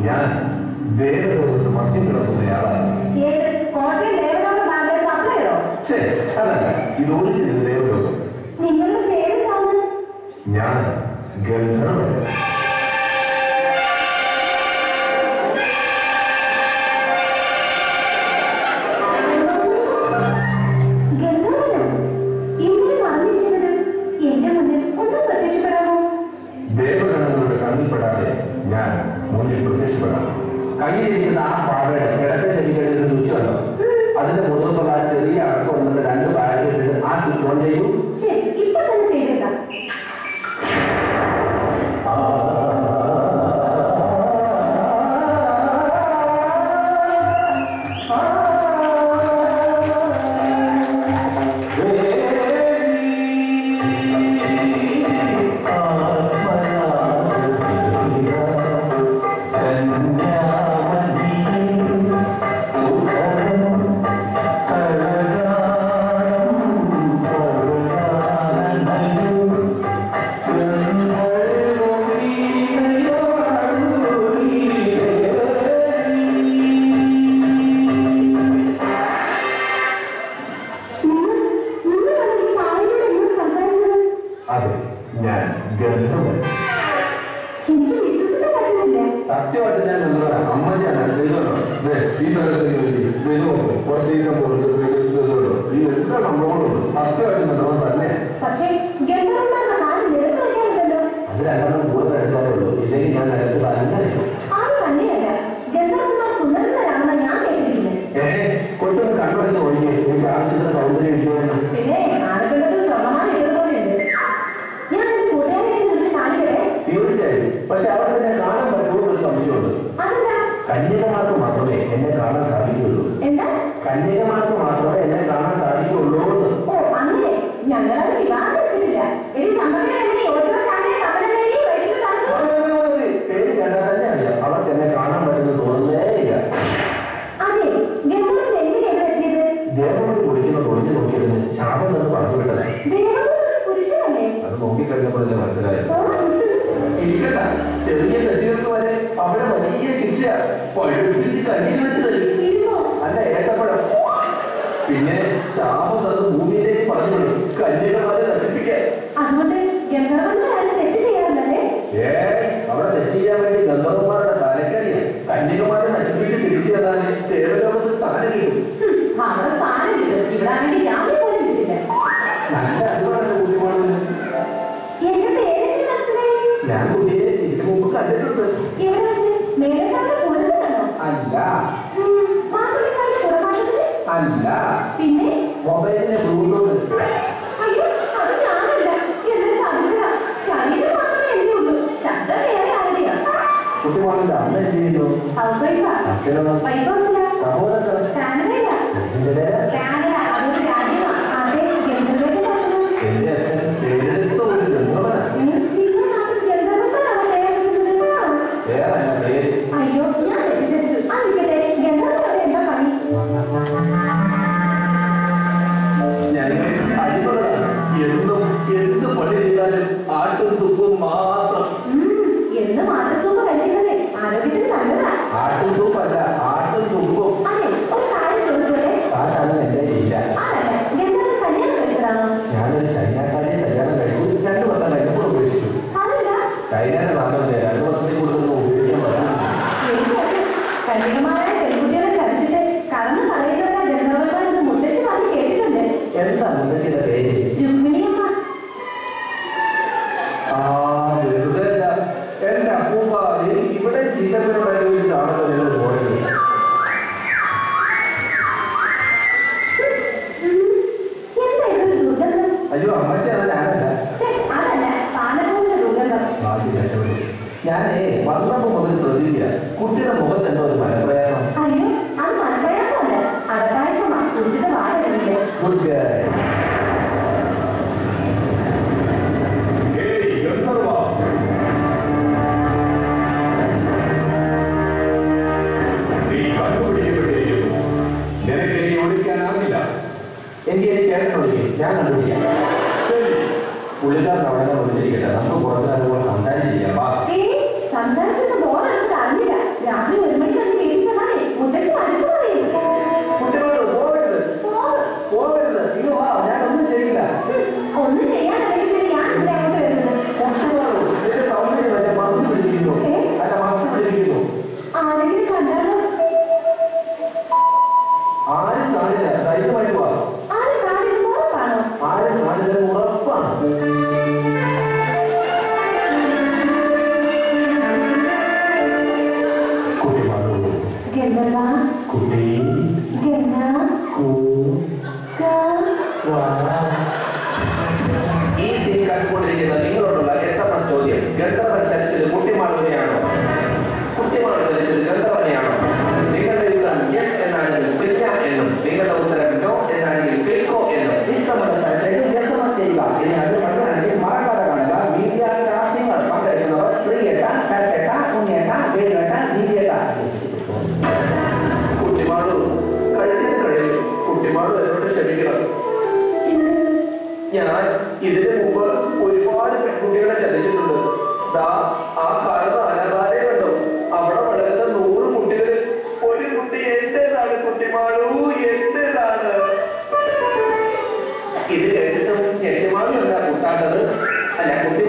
ഞാൻ ദേവലോകത്ത് മദ്യം കിടക്കുന്നയാളാണ്. അതല്ല, ഇത് ഒറിജിനൽ ദേവലോകം. നിങ്ങളുടെ പേരെന്താണ്? ഞാൻ ഗന്ധർവൻ. ദേവഗണങ്ങളുടെ കണ്ണിൽപ്പെടാതെ ഞാൻ മുന്നിൽ പ്രത്യക്ഷപ്പെടാം. കയ്യിലിരിക്കുന്ന ആ പാവയുടെ കിടക്ക ചെടികളിൽ ഒരു സ്വിച്ച് കണ്ടോ? അതിന്റെ മുതലുള്ള ആ ചെറിയ അടക്കം ഒന്നിട്ട് 2 പാക്കറ്റ് ആ സ്വിച്ച് ഓൺ ചെയ്യൂ. അതെ, ഞാൻ ഗന്ധർവൻ. സത്യമായിട്ട് ഞാൻ ഗന്ധർവനാണ്. അമ്മച്ചാണ് ഈ സ്ഥലത്ത് ഈ എല്ലാ സംഭവങ്ങളും സത്യമായിട്ട് ഗന്ധർവൻ തന്നെ. അത് 2 കൂടുതൽ അടിച്ചാലേ ഉള്ളൂ. ഇല്ലെങ്കിൽ ഞാൻ നിലത്ത് തന്നെ. കൊച്ചൊന്ന് കണ്ണടച്ച് ഒഴിഞ്ഞ് എനിക്ക് ആവശ്യത്തിന് സൗന്ദര്യം ഇരിക്കുവാനും. തീർച്ചയായും. പക്ഷെ അവിടെ തന്നെ കാണാൻ പറ്റുമോ ഒരു സംശയമുണ്ട്. കന്യകമാർക്ക് മാത്രമേ എന്നെ കാണാൻ സാധിക്കുകയുള്ളൂ. കന്യകമാർക്ക് മാത്രമേ എന്നെ കാണാൻ സാധിക്കുകയുള്ളൂ. പേര് കേട്ടാൽ തന്നെ അറിയാം അവർക്ക് എന്നെ കാണാൻ പറ്റുന്നത് തോന്നുന്നേ ഇല്ല. ദേവമണി കുടിക്കുന്ന തൊഴിഞ്ഞു നോക്കിയതിന് ശാപം എന്ന് പറഞ്ഞു വിട്ടത്. അത് നോക്കിക്കഴിഞ്ഞപ്പോഴല്ലേ മനസ്സിലായത്. ചെറിയ തെറ്റുകൾക്ക് വരെ അവിടെ വലിയ ശിക്ഷ പഴുപ്പിച്ച് കഞ്ഞിൽ വെച്ച് തരും. അല്ല ഏത്തപ്പഴം. പിന്നെ ശാപം തന്ന് ഭൂമിയിലേക്ക് പറഞ്ഞു വിടും കന്യകമാരെ നശിപ്പിക്കാൻ. അവിടെ തെറ്റ് ചെയ്യാൻ വേണ്ടി ഗന്ധർവന്മാരുടെ തലക്കറിയാ. കന്യകമാരെ നശിപ്പിച്ച് തിരിച്ചു തന്നാല് ദേവലോകത്ത് സ്ഥാനം കിട്ടും. നല്ല അറിവാണ് ബുദ്ധിമുട്ട്. ഞാൻ കുട്ടിയെ ഇതിനു മുമ്പ് കണ്ടിട്ടുണ്ട്. അല്ല പിന്നെ മൊബൈലിലെ ബ്ലൂടൂത്ത്. കുട്ടിമാരുടെ അമ്മ എന്ത് ചെയ്യുന്നു? അച്ഛനോ? സഹോദരൻ? എന്റെ അച്ഛൻ പേരെടുത്ത ഒരു ഗന്ധർവനാണ്. വേറല്ല പേര്. ഞങ്ങൾ അടിമകളാണ്. എന്നും എന്ത് പണി ചെയ്താലും ആട്ടും തുപ്പും മാത്രം. ആട്ടും സൂപ്പല്ല, ആട്ടും തുപ്പും. കാശാണ് എന്റെ ഇല്ല. ഞാനൊരു ചൈനക്കാരെ കല്യാണം കഴിച്ചു. 2 വർഷം കഴിഞ്ഞപ്പോൾ ഉപേക്ഷിച്ചു. ചൈനയുടെ നാട്ടിലെ 2 വർഷത്തിൽ കൂടുതൽ ഉപയോഗിക്കാൻ പറ്റില്ല. എന്താ മുത്തശ്ശിയുടെ പേര്? വെറുതെ അല്ല. എന്റെ അപ്പൂപ്പ എനിക്ക് ഇവിടെ ചീത്തപ്പനോടാണല്ലോ നിങ്ങൾ പോയത്. അയ്യോ അമ്മച്ചാണ്. ഞാനേ വന്നപ്പോ മുതൽ ശ്രദ്ധിക്കുക. കുട്ടിയുടെ മുഖത്ത് എന്തോ ഒരു മനപ്രയാസം. ഗുഡ് ഗൈ. എനിക്ക് ചേട്ടൻ വിളിക്കും, ഞാൻ കണ്ടുപിടിക്കാം. ശരി, പുള്ളിക്കാരൻ അവിടെ വിളിച്ചിരിക്കട്ടെ. നമുക്ക് കുറച്ച് നേരം കൂടെ സംസാരിച്ചിരിക്കാം. സംസാരിച്ചിട്ട് ഗർവാ കുട്ടി ഗർവാ കൂ ഗാ വാ. ഈ സീൻ കണ്ടുകൊണ്ടിരിക്കുന്ന നിങ്ങളോടുള്ള SMS ചോദ്യം: ഗന്ധർവൻ ചലിച്ചത് കുട്ടിമാളുകയാണോ? കുട്ടിമാൾ ചലിച്ചത് ഗന്ധർവനെയാണോ? നിങ്ങളുടെ ഉത്തരം യെസ് എന്നാണെങ്കിൽ പ്രിയ എന്നും, നിങ്ങളുടെ ഉത്തരം നോ എന്നാണെങ്കിൽ പിൽക്കോ എന്നും. ഇഷ്ടമുള്ള സ്ഥലത്തേക്ക് SMS ചെയ്യുക. ഇനി അത് പഠിക്കണമെങ്കിൽ മറക്കാതെ കാണുക. മീഡിയ ക്ലാസുകൾ പങ്കെടുക്കുന്നവർ ശ്രീയേട്ട, ശരത്തേട്ട, ഉണ്ണിയേട്ട, വേണുവേട്ട, ദീപിയേട്ട. കുട്ടിമാളു കഴിഞ്ഞത് കഴിയും. കുട്ടിമാളു എന്നോട് ക്ഷമിക്കണം. ഞാൻ ഇതിനു മുമ്പ് ഒരുപാട് പെൺകുട്ടികളെ ചതിച്ചിട്ടുണ്ട്. ദാ ആ കാണുന്ന അലമാരയെ കണ്ടോ? അവിടെ വളരുന്ന 100 കുട്ടികളിൽ ഒരു കുട്ടി എന്റേതാണ്. കുട്ടിമാളു എന്റേതാണ്. ഇത് കേട്ടിട്ടും ഞെട്ടിമാളു എന്താ കൂട്ടാണ്ടത്? അല്ല, കുട്ടി